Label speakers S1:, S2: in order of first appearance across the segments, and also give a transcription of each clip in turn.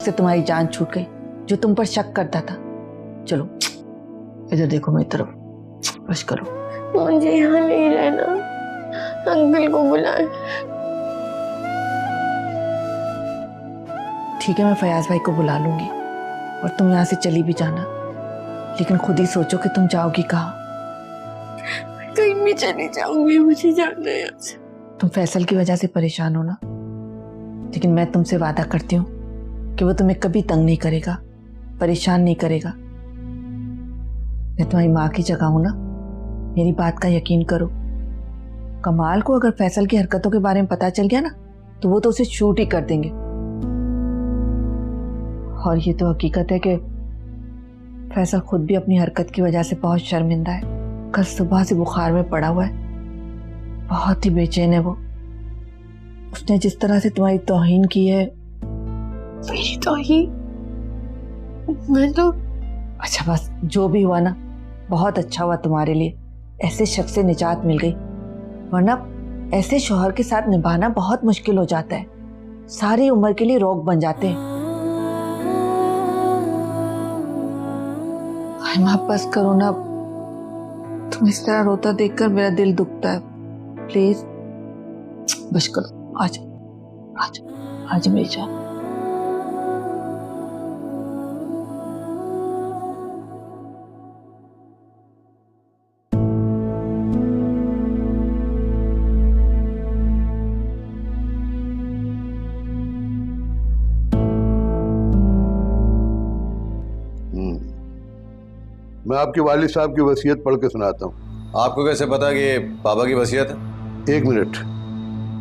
S1: से तुम्हारी जान छूट गई, जो तुम पर शक करता था। चलो इधर देखो मेरी तरफ, बस करो।
S2: मुझे यहाँ नहीं रहना, अंकल को बुलाए।
S1: ठीक है, मैं फयाज भाई को बुला लूंगी और तुम यहाँ से चली भी जाना, लेकिन खुद ही सोचो कि तुम जाओगी कहाँ।
S2: कहीं भी चली जाऊंगी, मुझे जाना है यहाँ से।
S1: तुम फैसल की वजह से परेशान हो ना, लेकिन मैं तुमसे वादा करती हूँ कि वो तुम्हें कभी तंग नहीं करेगा, परेशान नहीं करेगा। मैं तुम्हारी माँ की जगह हूं ना, मेरी बात का यकीन करो। कमाल को अगर फैसल की हरकतों के बारे में पता चल गया ना, तो वो तो उसे शूट ही कर देंगे। और ये तो हकीकत है कि फैसल खुद भी अपनी हरकत की वजह से बहुत शर्मिंदा है। कल सुबह से बुखार में पड़ा हुआ है, बहुत ही बेचैन है वो। उसने जिस तरह से तुम्हारी तौहीन की है।
S2: मेरी तौहीन? मैं तो
S1: अच्छा बस, जो भी हुआ ना, बहुत अच्छा हुआ तुम्हारे लिए। ऐसे शख्स से निजात मिल गई, वरना ऐसे शौहर के साथ निभाना बहुत मुश्किल हो जाता है। सारी उम्र के लिए रोग बन जाते हैं। माँ बस करो ना, तुम इस तरह रोता देखकर मेरा दिल दुखता है। प्लीज बस करो, आजा आजा आजा मेरी जान।
S3: मैं आपके वालिद साहब की वसीयत पढ़ के सुनाता हूँ।
S4: आपको कैसे पता कि ये पापा की वसीयत है?
S3: 1 मिनट,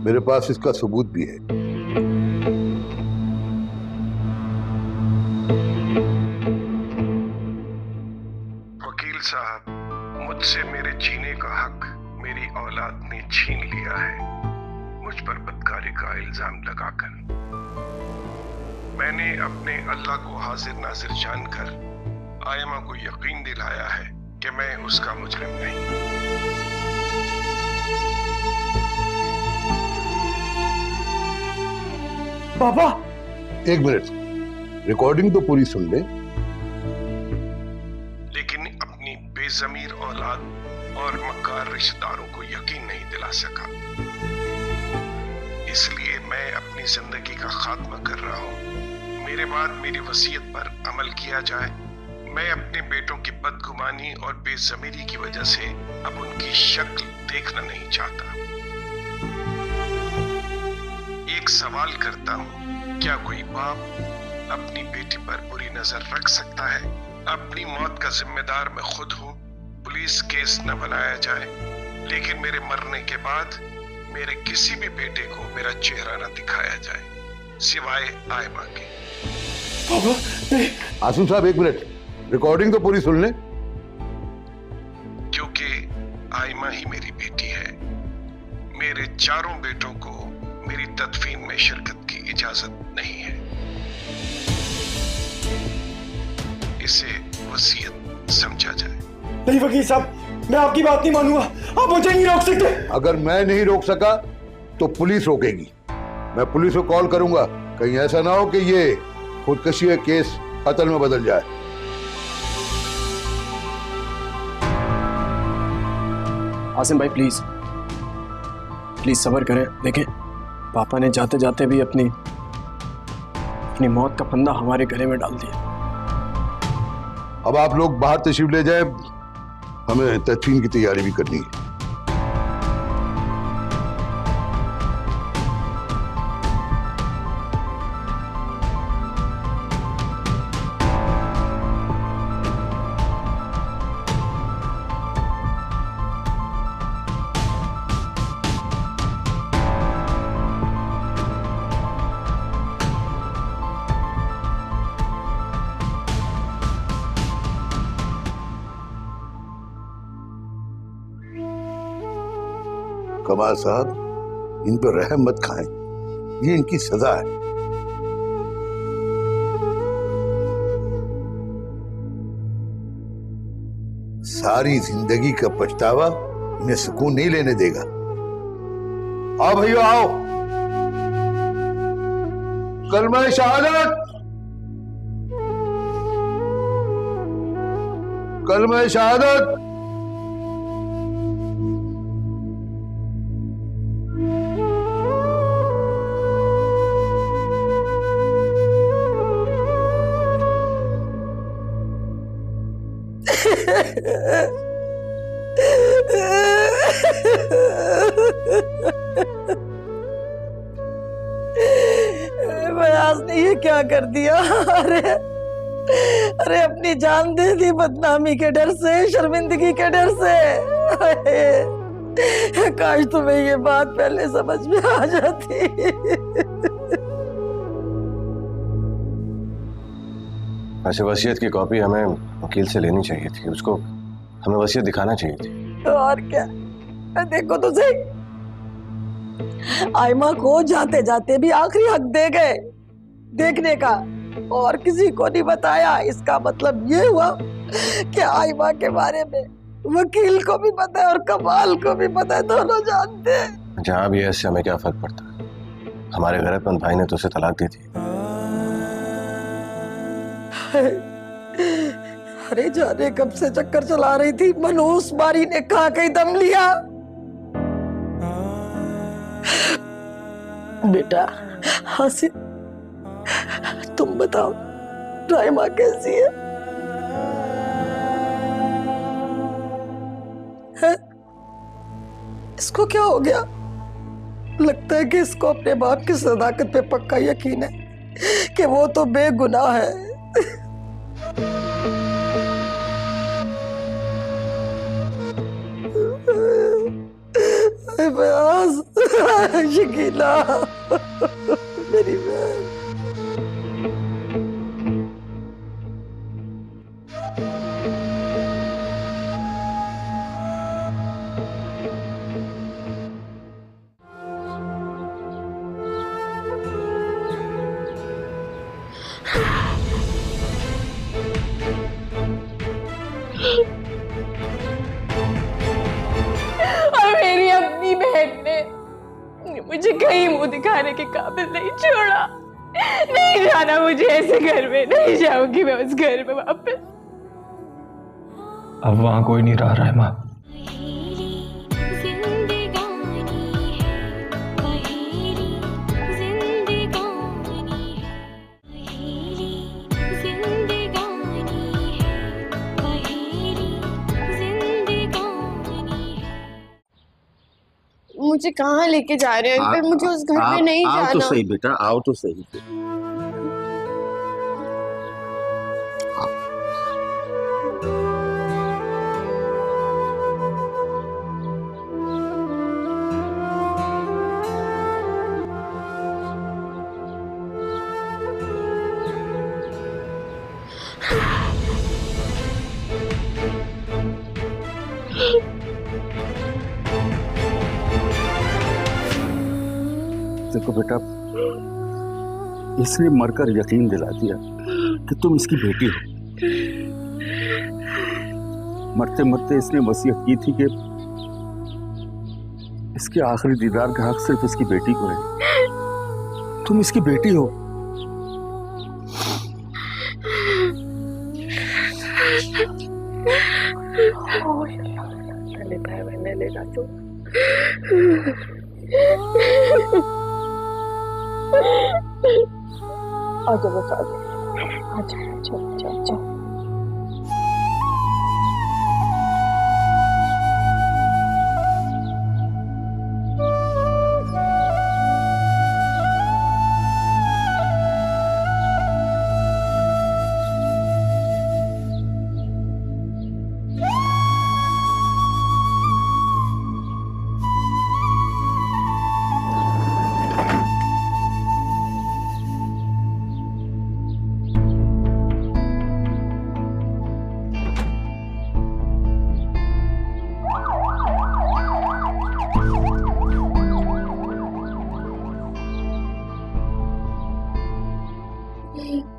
S3: मेरे पास इसका सबूत भी है।
S5: वकील साहब, मुझसे मेरे जीने का हक मेरी औलाद ने छीन लिया है, मुझ पर बदकारी का इल्जाम लगाकर। मैंने अपने अल्लाह को हाजिर नाजिर जानकर आयमा को यकीन दिलाया है कि मैं उसका मुजरिम नहीं।
S3: पापा 1 मिनट, रिकॉर्डिंग तो पूरी सुन ले।
S5: लेकिन अपनी बेजमीर औलाद और मक्कार रिश्तेदारों को यकीन नहीं दिला सका, इसलिए मैं अपनी जिंदगी का खात्मा कर रहा हूँ। मेरे बाद मेरी वसीयत पर अमल किया जाए। मैं अपने बेटों की बदगुमानी और बेज़मीरी की वजह से अब उनकी शक्ल देखना नहीं चाहता। एक सवाल करता हूँ, क्या कोई बाप अपनी बेटी पर बुरी नजर रख सकता है? अपनी मौत का जिम्मेदार मैं खुद हूँ, पुलिस केस न बनाया जाए, लेकिन मेरे मरने के बाद मेरे किसी भी बेटे को मेरा चेहरा न दिखाया जाए, सिवाय आयमा के।
S3: आसिम साहब 1 मिनट, रिकॉर्डिंग तो पूरी सुन ले।
S5: क्योंकि आयमा ही मेरी बेटी है, मेरे चारों बेटों को मेरी तदफीन में शिरकत की इजाजत नहीं है। इसे वसीयत समझा जाए।
S6: नहीं वकील साहब, मैं आपकी बात नहीं मानूंगा, आप मुझे नहीं रोक सकते।
S3: अगर मैं नहीं रोक सका तो पुलिस रोकेगी। मैं पुलिस को कॉल करूंगा, कहीं ऐसा ना हो कि ये खुदकशी का केस कत्ल में बदल जाए।
S6: आसिम भाई प्लीज प्लीज सब्र करें। देखें, पापा ने जाते जाते भी अपनी मौत का फंदा हमारे गले में डाल दिया।
S3: अब आप लोग बाहर तशरीफ ले जाए, हमें तदफीन की तैयारी भी करनी है। कमाल साहब, इन पर रहम मत खाएं, ये इनकी सजा है। सारी जिंदगी का पछतावा इन्हें सुकून नहीं लेने देगा। आओ भैया आओ, कलमा शहादत कलमा शहादत।
S1: बयास ने ये क्या कर दिया? अरे अरे अपनी जान दे दी बदनामी के डर से, शर्मिंदगी के डर से। काश तुम्हें ये बात पहले समझ में आ जाती।
S4: वैसे वसीयत की कॉपी हमें वकील से लेनी चाहिए थी, उसको हमें वसीयत दिखाना चाहिए थी।
S1: और क्या, देखो तो सही, आयमा को जाते जाते भी आखिरी हक दे गए देखने का, और किसी को नहीं बताया। इसका मतलब ये हुआ कि आयमा के बारे में वकील को भी पता है और कमाल को भी पता है, दोनों जानते हैं।
S4: जहाँ भी है इससे हमें क्या फर्क पड़ता है? हमारे गैरतमंद भाई ने तो उसे तलाक दी थी।
S1: अरे जाने कब से चक्कर चला रही थी, मनहूस बारी ने कहा कहीं दम लिया। बेटा हासिल, तुम बताओ राइमा कैसी है? इसको क्या हो गया? लगता है कि इसको अपने बाप की सदाकत पे पक्का यकीन है कि वो तो बेगुनाह है। बयास, शकीला मेरी बहन।
S2: और मेरी अपनी बहन ने मुझे कहीं मुंह दिखाने के काबिल नहीं छोड़ा। नहीं जाना मुझे ऐसे घर में, नहीं जाऊंगी मैं उस घर में वापस।
S6: अब वहां कोई नहीं रह रहा है माँ।
S2: मुझे कहाँ लेके जा रहे हैं अंकल? मुझे उस घर में नहीं जाना।
S7: आओ तो सही बेटा, आओ तो सही। देखो बेटा, इसने मरकर यकीन दिला दिया कि तुम इसकी बेटी हो। मरते मरते इसने वसीयत की थी कि इसके आखिरी दीदार का हक सिर्फ इसकी बेटी को है। तुम इसकी बेटी हो।
S2: आजा बस आजा, आजा आजा।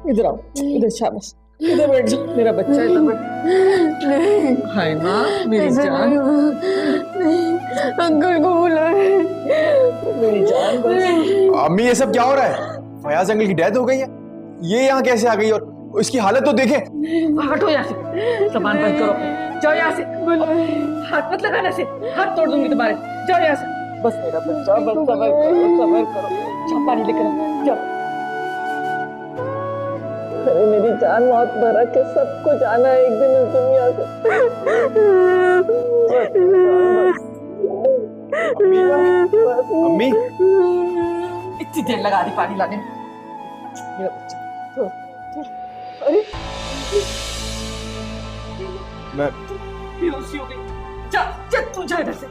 S1: इधर आओ, इधर शाबाश, इधर बैठ जाओ, मेरा बच्चा इधर बैठ। हाय माँ मेरी जान,
S2: अंकल को बुला
S1: मेरी जान बस।
S6: अम्मी ये सब क्या हो रहा है? फयाज अंकल की डेथ हो गई है, ये यहाँ कैसे आ गई? और इसकी हालत तो देखे।
S1: हटो यहाँ से, सामान बंद करो, जाओ यहाँ से। हाथ मत लगाना से, हाथ तोड़ दूंगी तुम्हारे। जाओ यहाँ से। बस मेरा बच्चा, बस सबर करो, सबर करो। जाओ पानी लेकर आओ, जाओ। अरे मेरी जान मौत भरक है, सबको जाना है एक दिन इस दुनिया से।
S6: अम्मी
S1: इतनी देर लगा दी पानी लाने में। मेरा बच्चा, अरे
S6: मैं
S1: बेहोशी हो गई। जा जा, तू जा इधर से।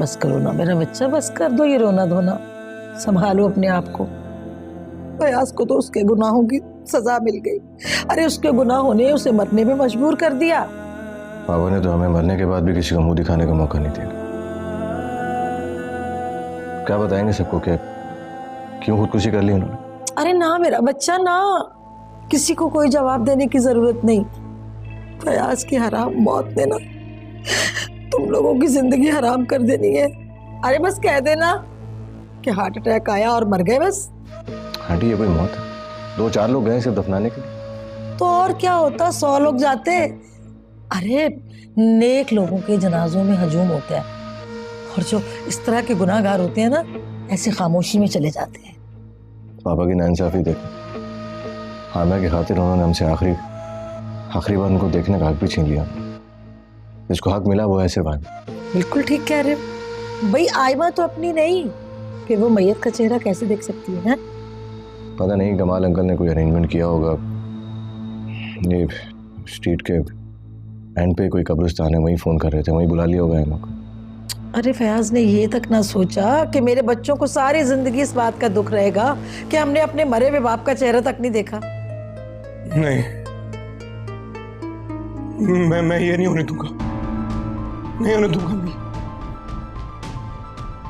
S1: बस करो ना मेरा बच्चा, बस कर दो ये रोना धोना, संभालो अपने आप को। फयाज को तो उसके गुनाहों की सजा मिल गई। अरे उसके गुनाहों ने उसे मरने में मजबूर कर दिया।
S4: पापा ने तो हमें मरने के बाद भी किसी को मुंह दिखाने का मौका नहीं दिया। क्या बताएंगे सबको कि क्यों खुदकुशी कर ली उन्होंने?
S1: अरे ना मेरा बच्चा ना, किसी को कोई जवाब देने की जरूरत नहीं। फयाज की हराम मौत ने ना तुम लोगों की जिंदगी हराम कर देनी है। अरे बस कह देना कि हार्ट अटैक आया और मर गए बस।
S4: आंटी ये कोई मौत है? 2-4 लोग गए सिर्फ दफनाने के लिए।
S1: तो और क्या होता, 100 लोग जाते। अरे नेक लोगों के जनाजों में हजूम होता है, और जो इस तरह के गुनाहगार होते हैं ना, ऐसे खामोशी में चले जाते हैं।
S4: पापा की नाइंसाफी देखो। हामिया की खातिर उन्होंने हमसे आखिरी बार उनको देखने का हक भी छीन लिया। जिसको हक मिला वो है सिर्फ आइमा।
S1: बिल्कुल ठीक कह रहे हो भाई। आइमा तो अपनी नहीं, कि वो मैयत का चेहरा कैसे देख सकती है?
S4: पता नहीं कमाल अंकल ने कोई अरेंजमेंट किया होगा। ये स्ट्रीट के एंड पे कोई कब्रिस्तान है, वहीं फोन कर रहे थे, वहीं बुला लिया होगा आइमा को।
S1: अरे फयाज ने ये तक ना सोचा कि मेरे बच्चों को सारी जिंदगी इस बात का दुख रहेगा कि हमने अपने मरे हुए बाप का चेहरा तक नहीं देखा।
S6: नहीं, मैं ये नहीं होने दूंगा, नहीं होने दूंगा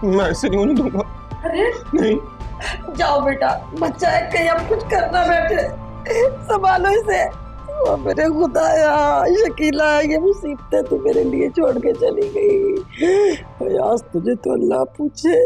S6: मैं ऐसे नहीं होने दूंगा।
S1: अरे
S6: नहीं,
S1: जाओ बेटा, बच्चा है, कहीं अब कुछ करना बैठे, संभालो इसे। ओ मेरे खुदाया, शकीला ये मुसीबतें तू मेरे लिए छोड़ के चली गई। फयाज तुझे तो अल्लाह पूछे।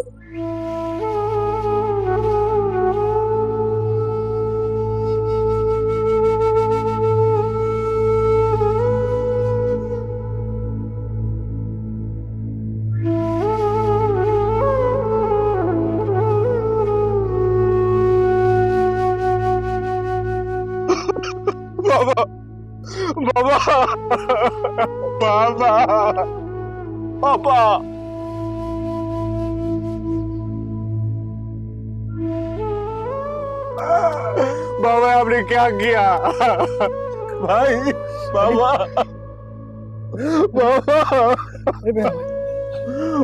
S6: बाबा बाबा बाबा पापा, बाबा आपने क्या किया? भाई बाबा बाबा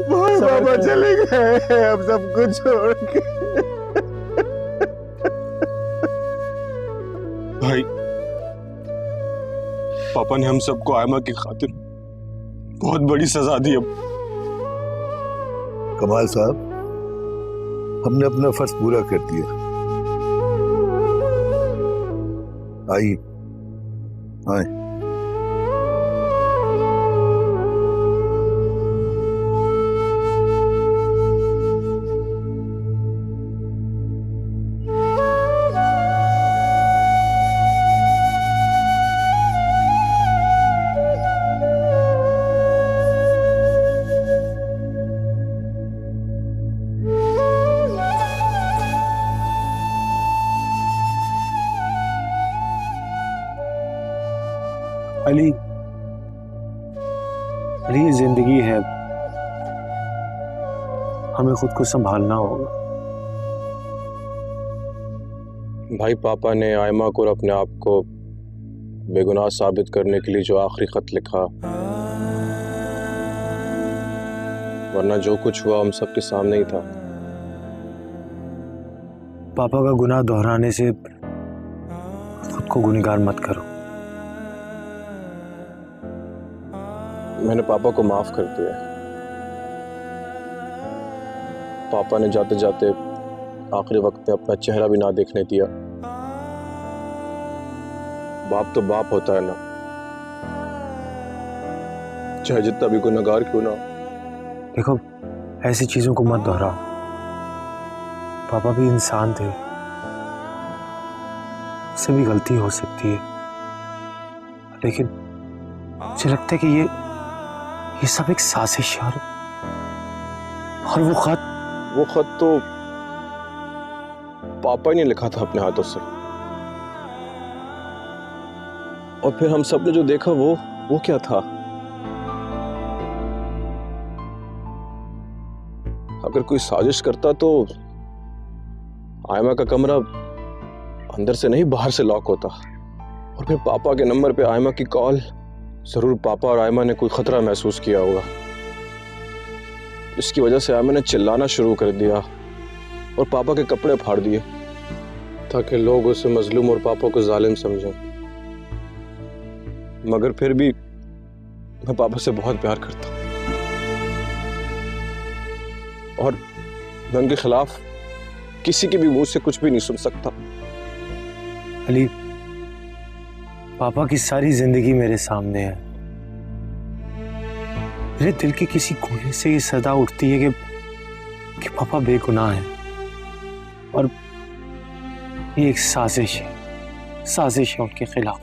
S6: भाई बाबा चले गए अब सब कुछ छोड़ के। भाई पापा ने हम सबको आयमा की खातिर बहुत बड़ी सजा दी। अब
S3: कमाल साहब, हमने अपना फर्ज पूरा कर दिया। आइए आए।
S6: अली, अली ये जिंदगी है, हमें खुद को संभालना होगा। भाई पापा ने आयमा को और अपने आप को बेगुनाह साबित करने के लिए जो आखिरी खत लिखा, वरना जो कुछ हुआ हम सबके सामने ही था। पापा का गुनाह दोहराने से खुद को गुनहगार मत करो। मैंने पापा को माफ कर दिया। पापा ने जाते जाते आखिरी वक्त में अपना चेहरा भी ना देखने दिया। बाप तो बाप होता है ना, चाहे जितना भी गुनहगार क्यों ना। देखो, ऐसी चीजों को मत दोहराओ।
S8: पापा भी इंसान थे, उससे भी गलती हो सकती है, लेकिन मुझे लगता है कि ये सब एक साजिश है। और वो खत
S6: तो पापा ही ने लिखा था अपने हाथों से, और फिर हम सब ने जो देखा वो क्या था? अगर कोई साजिश करता तो आयमा का कमरा अंदर से नहीं बाहर से लॉक होता, और फिर पापा के नंबर पे आयमा की कॉल। जरूर पापा और आयमा ने कोई खतरा महसूस किया होगा, इसकी वजह से आयमा ने चिल्लाना शुरू कर दिया और पापा के कपड़े फाड़ दिए, ताकि लोग उसे मजलूम और पापा को जालिम समझें। मगर फिर भी मैं पापा से बहुत प्यार करता हूं, और मैं उनके खिलाफ किसी के भी मुंह से कुछ भी नहीं सुन सकता।
S8: अली, पापा की सारी जिंदगी मेरे सामने है। मेरे दिल के किसी कोने से ये सदा उठती है कि पापा बेगुनाह है, और ये एक साजिश है उनके खिलाफ।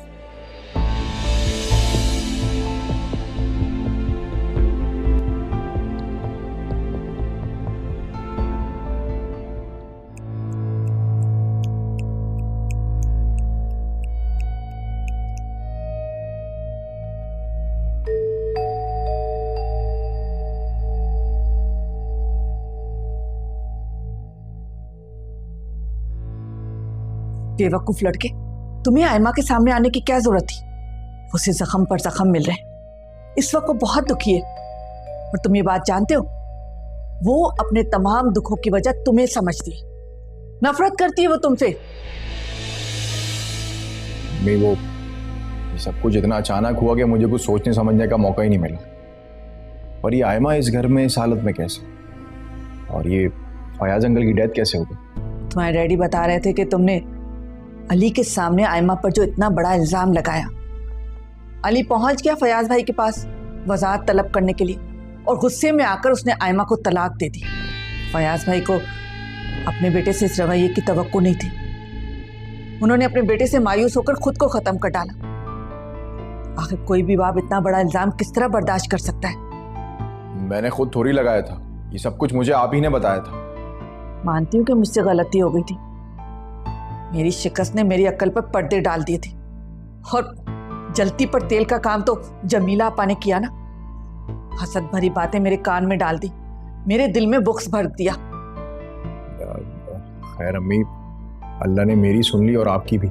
S1: बेवकूफ लड़के, तुम्हें आयमा के सामने आने की क्या जरूरत थी? उसे जख्म पर जख्म मिल रहे हैं, इस वक्त वो बहुत दुखी है। और तुम ये बात जानते हो, वो अपने तमाम दुखों की वजह तुम्हें समझती है, नफरत करती है वो तुमसे।
S4: वो ये सब कुछ इतना अचानक हुआ कि मुझे कुछ सोचने समझने का मौका ही नहीं मिला। और ये आयमा इस घर में इस हालत में कैसे, और ये फयाज अंकल की डेथ कैसे हो गई?
S1: तुम्हारे डैडी बता रहे थे कि तुमने अली के सामने आयमा पर जो इतना बड़ा इल्जाम लगाया, अली पहुंच गया फयाज भाई के पास वजाहत तलब करने के लिए, और गुस्से में आकर उसने आयमा को तलाक दे दी। फयाज भाई को अपने बेटे से इस रवैये की तवक्को नहीं थी, उन्होंने अपने बेटे से मायूस होकर खुद को खत्म कर डाला। आखिर कोई भी बाप इतना बड़ा इल्जाम किस तरह बर्दाश्त कर सकता है?
S4: मैंने खुद थोड़ी लगाया था, ये सब कुछ मुझे आप ही ने बताया था।
S1: मानती हूँ कि मुझसे गलती हो गई थी, मेरी शिकस्त ने मेरी अक्ल पर पर्दे डाल दिए थे, और जलती पर तेल का काम तो जमीला आपा ने किया ना। हसद भरी बातें मेरे कान में डाल दी, मेरे दिल में बुक्स भर दिया।
S4: खैर अम्मी, अल्लाह ने मेरी सुन ली और आपकी भी।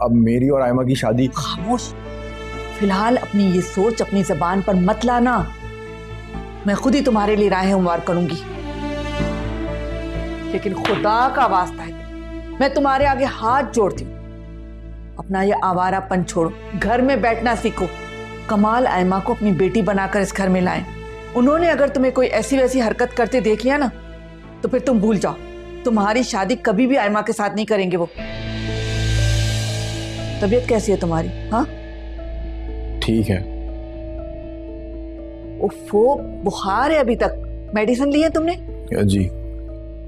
S4: अब मेरी और आयमा की शादी।
S1: खामोश, फिलहाल अपनी ये सोच अपनी जबान पर मत लाना, मैं खुद ही तुम्हारे लिए राहें हमवार करूंगी। लेकिन खुदा का वास्ता है, मैं तुम्हारे आगे हाथ जोड़ती हूँ, अपना ये आवारापन छोड़ो, घर में बैठना सीखो। कमाल आयमा को अपनी बेटी बनाकर इस घर में लाए। उन्होंने अगर तुम्हें कोई ऐसी वैसी हरकत करते देख लिया ना, तो फिर तुम भूल जाओ, तुम्हारी शादी कभी भी आयमा के साथ नहीं करेंगे वो। तबीयत कैसी है तुम्हारी? हाँ
S4: ठीक है।
S1: उफ़ो, बुखार है अभी तक, मेडिसिन ली है तुमने?
S4: जी।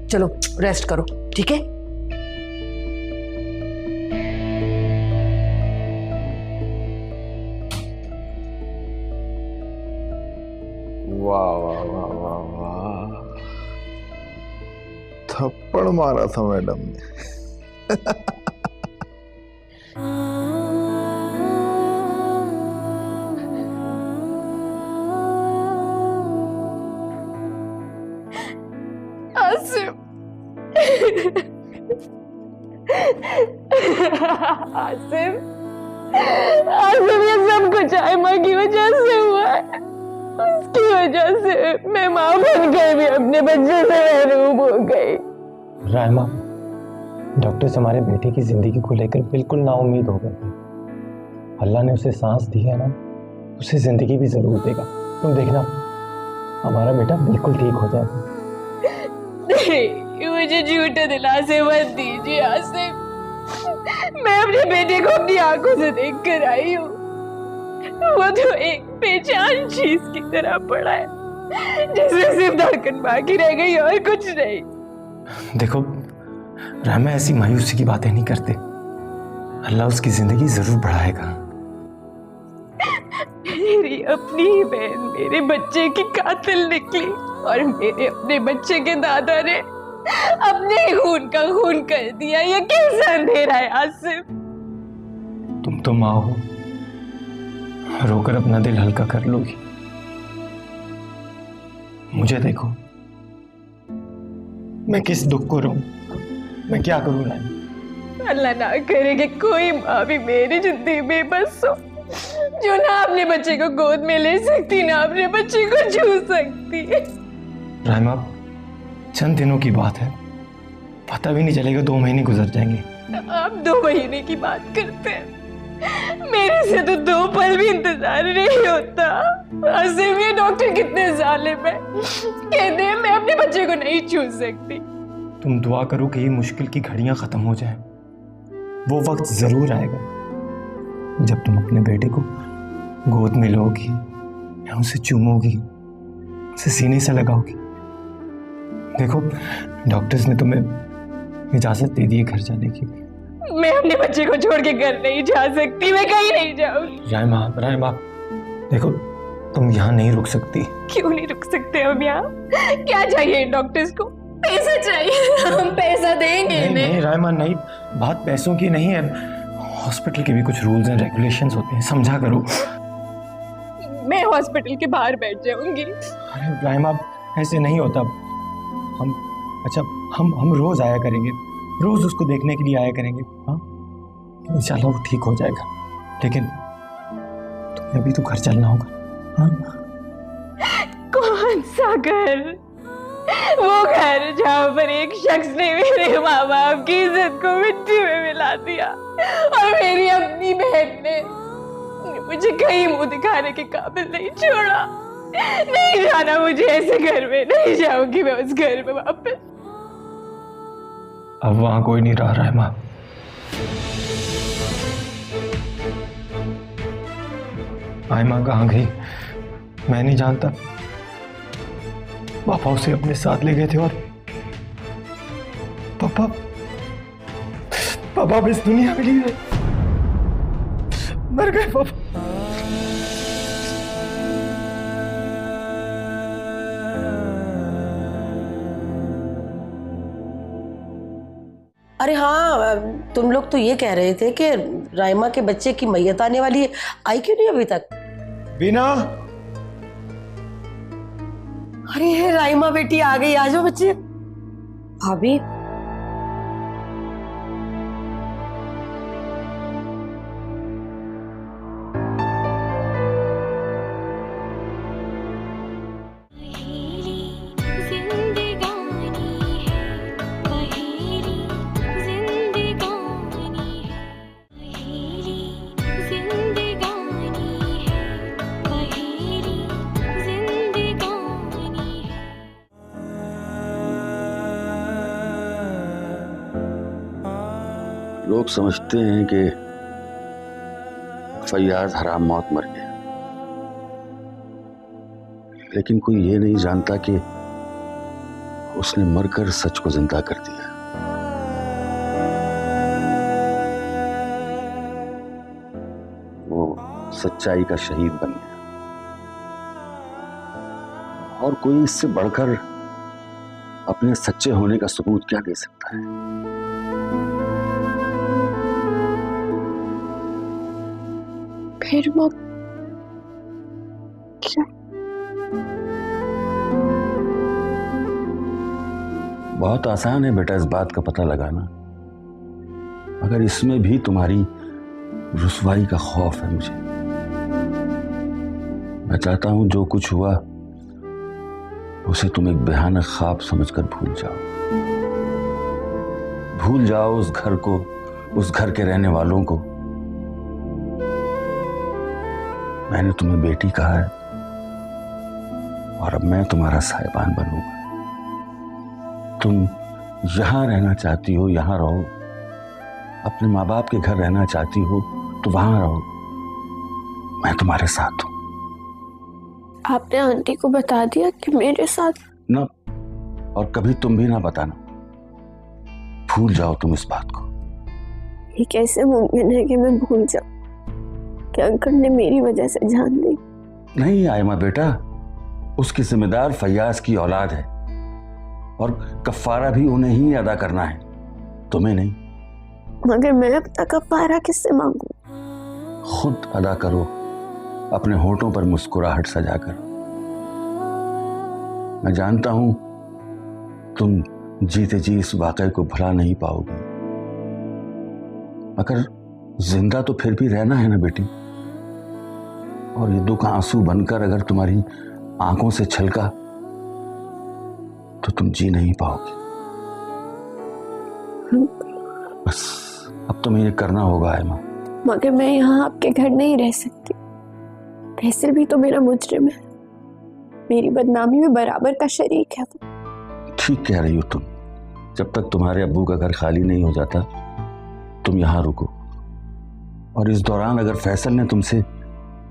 S1: चलो रेस्ट करो, ठीक है?
S4: वाह वाह वाह वाह वाह, थप्पड़ मारा था मैडम ने।
S2: आसिफ, आसिफ, आसिफ, ये सब कुछ आयमा की वजह से हुआ है। उसकी वजह से मैं माँ बनकर भी अपने बच्चे से महरूम हो गई।
S8: रायमा, डॉक्टर्स हमारे बेटे की जिंदगी को लेकर बिल्कुल नाउम्मीद हो गए थे। अल्लाह ने उसे सांस दी है ना, उसे जिंदगी भी जरूर देगा। तुम देखना, हमारा बेटा बिल्कुल ठीक हो जाएगा।
S2: नहीं, मुझे झूठे दिलासे मत दीजिए आसिफ। मैं अपने बेटे को अपनी आंखों से देख कर आई हूँ, वो तो एक बेजान चीज की तरह पड़ा है, जिसमें सिर्फ धड़कन बाकी रह गई और कुछ नहीं।
S8: देखो रामा ऐसी मायूसी की बातें नहीं करते। अल्लाह उसकी जिंदगी जरूर बढ़ाएगा।
S2: मेरी अपनी ही बहन मेरे बच्चे की कातिल निकली और मेरे अपने बच्चे के दादा ने अपने ही खून का खून कर दिया। ये कैसा अंधेरा है आसिफ?
S8: तुम तो माँ हो, रोकर अपना दिल हल्का कर लोगी। मुझे देखो, मैं किस दुख को रहूं, मैं क्या करूं रानी?
S2: अल्लाह ना करे कि कोई माँ भी मेरी जिंदगी में बस हो, जो ना अपने बच्चे को गोद में ले सकती, ना अपने बच्चे को छू सकती।
S8: राइमा, चंद दिनों की बात है, पता भी नहीं चलेगा 2 महीने गुजर जाएंगे।
S2: आप 2 महीने की बात करते हैं, मेरे से तो 2 पल भी इंतजार नहीं होता। आसिफ, ये डॉक्टर कितने जालिम है, कहते हैं मैं अपने बच्चे को नहीं छू सकती।
S8: तुम दुआ करो कि ये मुश्किल की घड़ियां खत्म हो जाएं। वो वक्त जरूर आएगा जब तुम अपने बेटे को गोद में लोगी या उसे चूमोगी, उसे सीने से लगाओगी। देखो, डॉक्टर्स ने तुम्हें इजाजत दे दी है घर जाने की।
S2: मैं अपने बच्चे को छोड़ के घर नहीं जा सकती, मैं कहीं नहीं जाऊंगी।
S8: राइमा, देखो तुम यहाँ नहीं रुक सकती।
S2: क्यों नहीं रुक सकते हम यहाँ? क्या चाहिए डॉक्टर्स को? पैसा चाहिए, हम पैसा देंगे इन्हें।
S8: नहीं राइमा, नहीं, बात पैसों की नहीं है। हॉस्पिटल के भी कुछ रूल्स एंड रेगुलेशंस होते हैं, समझा करो।
S2: मैं हॉस्पिटल के बाहर बैठ जाऊंगी।
S8: अरे राइमा, ऐसे नहीं होता। हम रोज आया करेंगे, रोज उसको देखने के लिए आया करेंगे। हाँ, इंशाल्लाह वो ठीक हो जाएगा। लेकिन तुम्हें अभी तो घर चलना होगा। हाँ?
S2: कौन सा घर? वो घर जहाँ पर एक शख्स ने मेरे माँ बाप की इज्जत को मिट्टी में मिला दिया और मेरी अपनी बहन ने मुझे कहीं मुंह दिखाने के काबिल नहीं छोड़ा। नहीं जाना मुझे ऐसे घर में, नहीं जाऊंगी मैं उस घर में वापस।
S8: अब वहां कोई नहीं रह रहा है माँ। आयमा कहाँ गई मैं नहीं जानता। पापा उसे अपने साथ ले गए थे और पापा अब इस दुनिया में नहीं रहे, मर गए पापा।
S9: अरे हाँ, तुम लोग तो ये कह रहे थे कि राइमा के बच्चे की मैयत आने वाली है, आई क्यों नहीं अभी तक?
S8: बीना,
S9: अरे राइमा बेटी आ गई, आ जाओ बच्चे। भाभी,
S7: लोग समझते हैं कि फैयाज हराम मौत मर गया, लेकिन कोई ये नहीं जानता कि उसने मरकर सच को जिंदा कर दिया। वो सच्चाई का शहीद बन गया और कोई इससे बढ़कर अपने सच्चे होने का सबूत क्या दे सकता है।
S2: फिर वो क्या?
S7: बहुत आसान है बेटा इस बात का पता लगाना, मगर इसमें भी तुम्हारी रुसवाई का खौफ है मुझे। मैं चाहता हूं जो कुछ हुआ उसे तुम एक बेहाना ख्वाब समझकर भूल जाओ। भूल जाओ उस घर को, उस घर के रहने वालों को। मैंने तुम्हें बेटी कहा है और अब मैं तुम्हारा साहिबान बनूंगा। तुम यहां रहना चाहती हो यहां रहो, अपने माँ बाप के घर रहना चाहती हो तो वहां रहो, मैं तुम्हारे साथ हूं।
S2: आपने आंटी को बता दिया कि मेरे साथ?
S7: ना, और कभी तुम भी ना बताना। भूल जाओ तुम इस बात को।
S2: ये कैसे मुमकिन है कि मैं भूल जाऊं कि अंकल ने मेरी वजह से जान दी?
S7: नहीं आयमा बेटा, उसकी जिम्मेदार फैयाज की औलाद है और कफारा भी उन्हें ही अदा करना है, तुम्हें नहीं।
S2: मगर मैं अपना कफारा किससे मांगू?
S7: खुद अदा करो, अपने होठों पर मुस्कुराहट सजाकर। मैं जानता हूं तुम जीते जी इस वाकये को भुला नहीं पाओगी, मगर जिंदा तो फिर भी रहना है ना बेटी। और ये दुख आंसू बनकर अगर तुम्हारी आंखों से छलका तो तुम जी नहीं पाओगी। बस अब तुम्हें ये करना होगा आयमा।
S2: मगर मैं यहाँ आपके घर नहीं रह सकती। फैसल भी तो मेरा मुजरिम है, मेरी बदनामी में बराबर का शरीक है वो।
S7: ठीक कह रही हो तुम। जब तक तुम्हारे अब्बू का घर खाली नहीं हो जाता तुम यहाँ रुको, और इस दौरान अगर फैसल ने तुमसे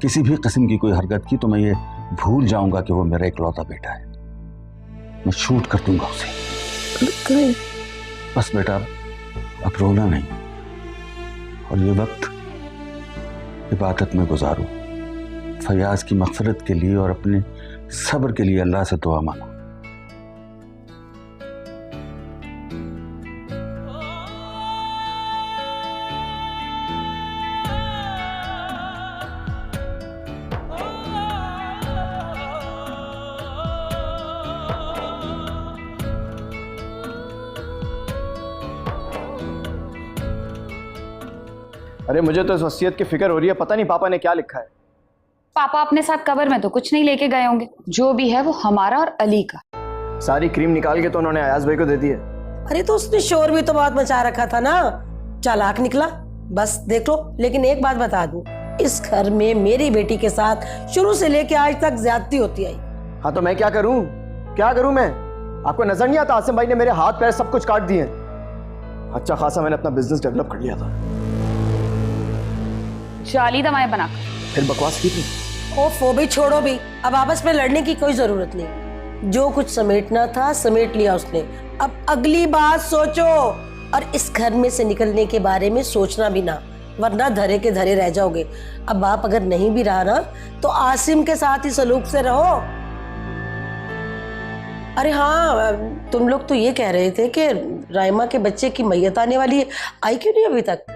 S7: किसी भी किस्म की कोई हरकत की तो मैं ये भूल जाऊंगा कि वो मेरा इकलौता बेटा है। मैं शूट कर दूंगा उसे। बस बेटा अब रोना नहीं, और ये वक्त इबादत में गुजारो। फयाज की मग़फ़िरत के लिए और अपने सब्र के लिए अल्लाह से दुआ मांगो।
S10: अरे मुझे तो इस वसीयत की फिक्र हो रही है, पता नहीं पापा ने क्या लिखा है।
S11: पापा अपने साथ कबर में तो कुछ नहीं लेके गए होंगे, जो भी है वो हमारा और अली का।
S10: सारी क्रीम निकाल के तो उन्होंने अयाज भाई को दे दी है।
S9: अरे तो उसने शोर भी तो बहुत मचा रखा था ना, चालाक निकला। बस देख लो, लेकिन एक बात बता दूं, इस घर में मेरी बेटी के साथ शुरू से लेके आज तक ज्यादती होती आई।
S10: हाँ तो मैं क्या करूं, क्या करूं मैं? आपको नजर नहीं आता आसिम भाई ने मेरे हाथ पैर सब कुछ काट दिए। अच्छा खासा मैंने अपना बिजनेस डेवलप कर लिया था।
S11: जाली दवाएं बनाकर
S10: फिर बकवास की थी।
S9: ओफो भी छोड़ो भी, अब आपस में लड़ने की कोई जरूरत नहीं। जो कुछ समेटना था समेट लिया उसने, अब अगली बात सोचो। और इस घर में से निकलने के बारे में सोचना भी ना, वरना धरे के धरे रह जाओगे। अब आप अगर नहीं भी रहा ना तो आसिम के साथ ही सलूक से रहो। अरे हाँ, तुम लोग तो ये कह रहे थे कि राइमा के बच्चे की मैयत आने वाली है, आई क्यों नहीं अभी तक?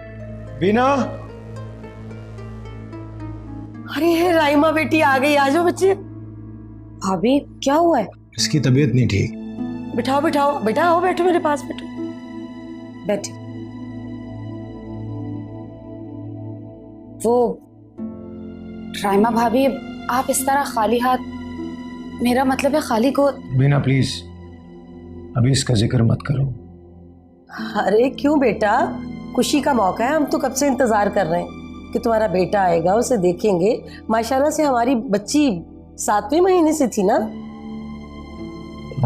S10: बीना,
S9: अरे राइमा बेटी आ गई, आ जाओ बच्चे।
S11: भाभी क्या हुआ है?
S8: इसकी तबीयत नहीं ठीक।
S9: बिठाओ बिठाओ बेटा, आओ बैठो मेरे पास, बैठो बैठे।
S11: वो राइमा भाभी, आप इस तरह खाली हाथ, मेरा मतलब है खाली गोद।
S8: बीना प्लीज अभी इसका जिक्र मत करो।
S9: अरे क्यों बेटा, खुशी का मौका है, हम तो कब से इंतजार कर रहे हैं कि तुम्हारा बेटा आएगा, उसे देखेंगे। माशाल्लाह से हमारी बच्ची 7वें महीने से थी ना।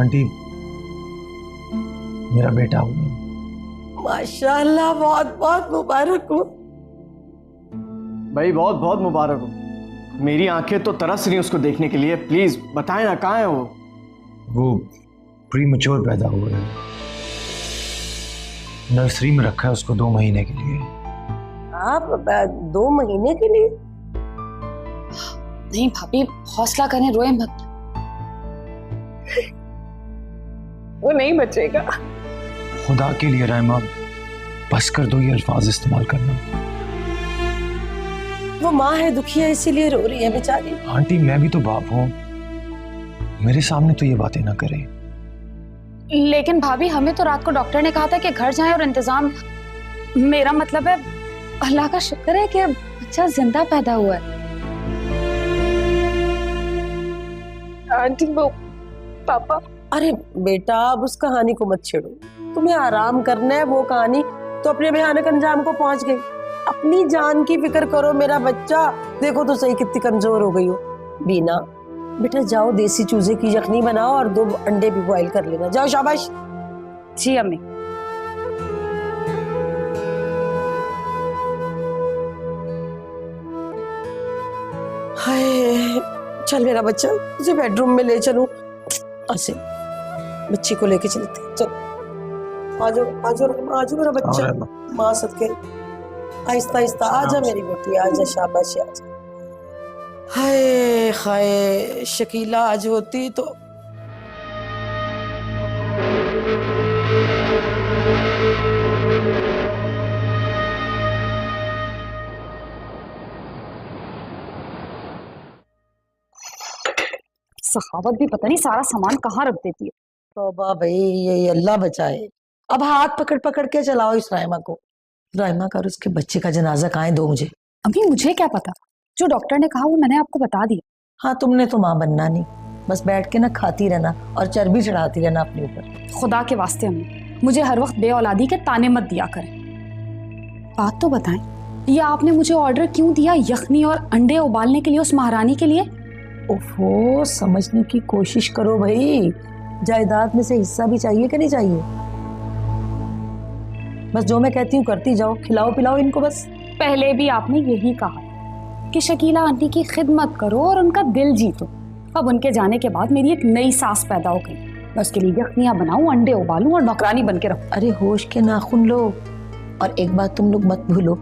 S8: आंटी मेरा बेटा हुआ।
S9: माशाल्लाह, बहुत बहुत मुबारक हो
S10: भाई, बहुत बहुत मुबारक हो। मेरी आंखें तो तरस रही उसको देखने के लिए। प्लीज बताएं ना, कहाँ है वो?
S8: प्रीमैच्योर पैदा हुआ है, नर्सरी में रखा है उसको 2 महीने के लिए।
S9: आप 2 महीने के लिए?
S11: नहीं भाभी, हौसला करें, रोए मत।
S2: वो नहीं बचेगा।
S8: खुदा के लिए राइमा, बस कर दो ये अल्फाज इस्तेमाल करना।
S9: वो माँ है, दुखी है, इसीलिए रो रही है बेचारी।
S8: आंटी मैं भी तो बाप हूँ, मेरे सामने तो ये बातें ना करें।
S11: लेकिन भाभी, हमें तो रात को डॉक्टर ने कहा था कि घर जाएं और इंतजाम। मेरा मतलब है अल्लाह का शुक्र है कि बच्चा जिंदा पैदा हुआ है।
S2: आंटी वो पापा।
S9: अरे बेटा, अब उस कहानी को मत छेड़ो, तुम्हें आराम करना है। वो कहानी तो अपने भयानक अंजाम को पहुंच गई। अपनी जान की फिक्र करो। मेरा बच्चा देखो तो सही कितनी कमजोर हो गई हो। बीना बेटा, जाओ देसी चूजे की यखनी बनाओ और 2 अंडे भी बॉईल कर लेना। जाओ, शाबाश।
S11: जी अम्मी।
S9: हाय, चल मेरा बच्चा, तुझे बेडरूम में ले चलूं। ऐसे बच्ची को लेके चलते, चल। आजो आजो आजो मेरा बच्चा, माँ सदके, आहिस्ता आहिस्ता आजा मेरी बेटी, आजा, शाबाश आजा। हाय हाय, शकीला आज होती तो।
S11: सखावत भी पता नहीं सारा सामान कहाँ रख देती है।
S9: तौबा भाई, ये अल्लाह बचाए। अब हाथ पकड़ पकड़ के चलाओ इस राइमा को। राइमा का और उसके बच्चे का जनाजा कहाँ है, दो मुझे।
S11: अभी मुझे क्या पता, जो डॉक्टर ने कहा वो मैंने आपको बता दिया।
S9: हाँ, तुमने तो माँ बनना नहीं, बस बैठ के ना खाती रहना और चर्बी चढ़ाती रहना अपने ऊपर।
S11: खुदा के वास्ते अम्मी, मुझे हर वक्त बे औलादी के ताने मत दिया करें। बात तो बताएं, ये आपने मुझे ऑर्डर क्यों दिया यखनी और अंडे उबालने के लिए उस महारानी के लिए?
S9: ओफो, समझने की कोशिश करो भाई, जायदाद में से हिस्सा भी चाहिए कि नहीं चाहिए? बस जो मैं कहती हूँ करती जाओ, खिलाओ पिलाओ इनको बस।
S11: पहले भी आपने यही कहा कि शकीला आंटी की खिदमत करो और उनका दिल जीतो। अब उनके जाने के बाद मेरी एक नई सास पैदा हो गई, मैं उसके लिए यखनियां बनाऊं, अंडे उबालूं और नौकरानी बन के रहूं।
S9: अरे होश के नाखून लो, और एक बात तुम लोग मत भूलो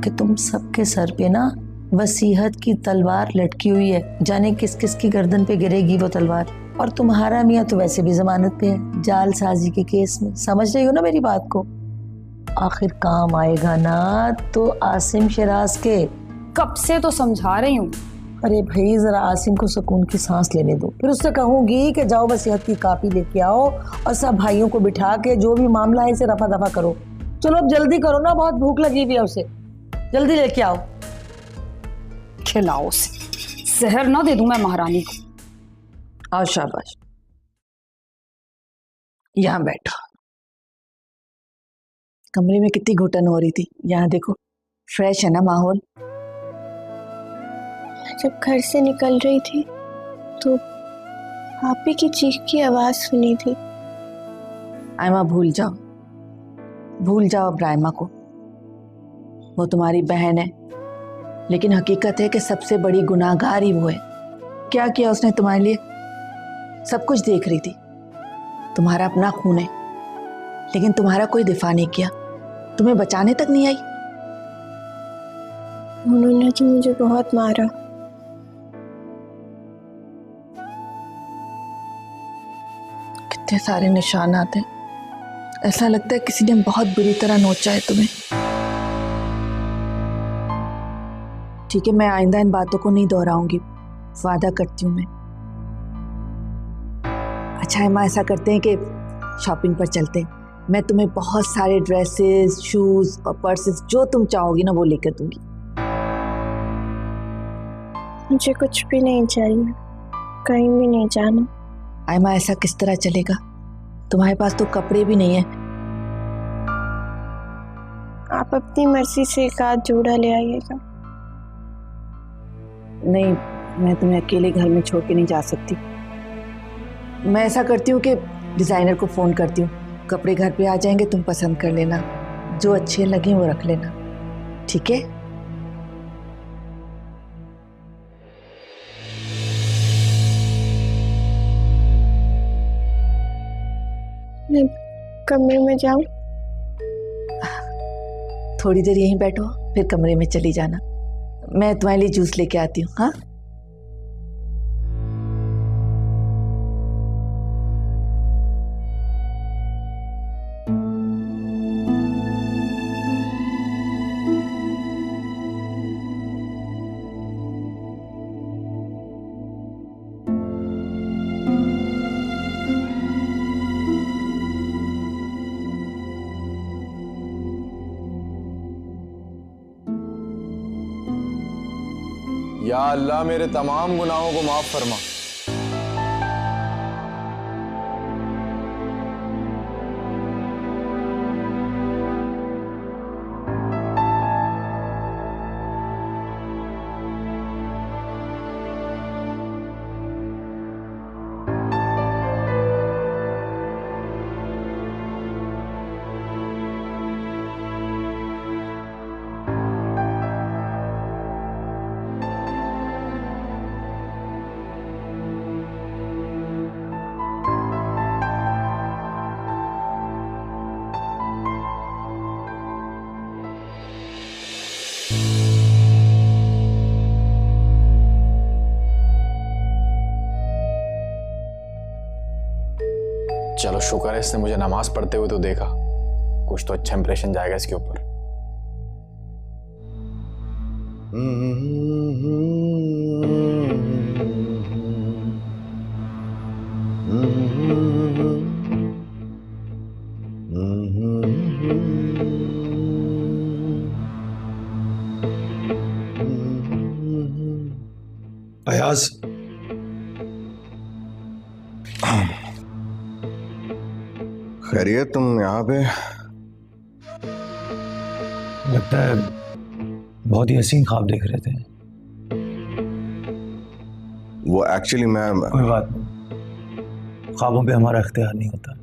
S9: कि तुम सबके सर पे ना वसीहत की तलवार लटकी हुई है, जाने किस किस की गर्दन पे गिरेगी वो तलवार। और तुम्हारा मियाँ तो वैसे भी जमानत पे है, जालसाजी के केस में। समझ रही हो ना मेरी बात को? आखिर काम आएगा ना तो आसिम शराज के।
S11: कब से तो समझा रही हूँ।
S9: अरे भाई, जरा आसिम को सुकून की सांस लेने दो, फिर उससे कहूंगी कि जाओ वसीयत की कॉपी लेके आओ और सब भाइयों को बिठा के जो भी मामला है इसे रफा दफा करो। चलो अब जल्दी करो ना, बहुत भूख लगी हुई है उसे, जल्दी लेके आओ।
S11: खिलाओ उसे, जहर ना दे दूं मैं महारानी को।
S1: आओ, शाबाश, यहाँ बैठो। कमरे में कितनी घुटन हो रही थी, यहाँ देखो, फ्रेश है ना माहौल।
S2: जब घर से निकल रही थी तो आप ही की चीख की आवाज सुनी थी।
S1: आयमा, भूल जाओ, भूल जाओ अब रायमा को। वो तुम्हारी बहन है, लेकिन हकीकत है कि सबसे बड़ी गुनाहगार ही वो है। क्या किया उसने तुम्हारे लिए? सब कुछ देख रही थी, तुम्हारा अपना खून है, लेकिन तुम्हारा कोई दिफा नहीं किया, तुम्हें बचाने तक नहीं आई।
S2: उन्होंने तो मुझे बहुत मारा।
S1: कितने सारे निशान आते हैं, ऐसा लगता है किसी ने बहुत बुरी तरह नोचा है तुम्हें। ठीक है, मैं आइंदा इन बातों को नहीं दोहराऊंगी, वादा करती हूँ मैं। अच्छा है माँ, ऐसा करते हैं कि शॉपिंग पर चलते हैं। मैं तुम्हें बहुत सारे ड्रेसेस, शूज और पर्सेस जो तुम चाहोगी ना वो लेकर दूंगी।
S2: मुझे कुछ भी नहीं चाहिए, कहीं भी नहीं जाना।
S1: आयमा, ऐसा किस तरह चलेगा? तुम्हारे पास तो कपड़े भी नहीं है।
S2: आप अपनी मर्जी से एक आध जोड़ा ले आइएगा।
S1: नहीं, मैं तुम्हें अकेले घर में छोड़ के नहीं जा सकती। मैं ऐसा करती हूँ कि डिज़ाइनर को फ़ोन करती हूँ, कपड़े घर पे आ जाएंगे, तुम पसंद कर लेना, जो अच्छे लगे वो रख लेना, ठीक है?
S2: मैं कमरे में जाऊं?
S1: थोड़ी देर यहीं बैठो, फिर कमरे में चली जाना। मैं तुम्हारे लिए जूस लेके आती हूँ। हाँ,
S4: या अल्लाह, मेरे तमाम गुनाहों को माफ फरमा। चलो शुक्र है इसने मुझे नमाज पढ़ते हुए तो देखा, कुछ तो अच्छा इंप्रेशन जाएगा इसके ऊपर।
S12: फयाज,
S4: खैरियत, तुम यहाँ पे?
S12: लगता है बहुत ही हसीन ख्वाब देख रहे थे।
S4: वो एक्चुअली मैं
S12: कोई बात नहीं, ख्वाबों पे हमारा इख्तियार नहीं होता।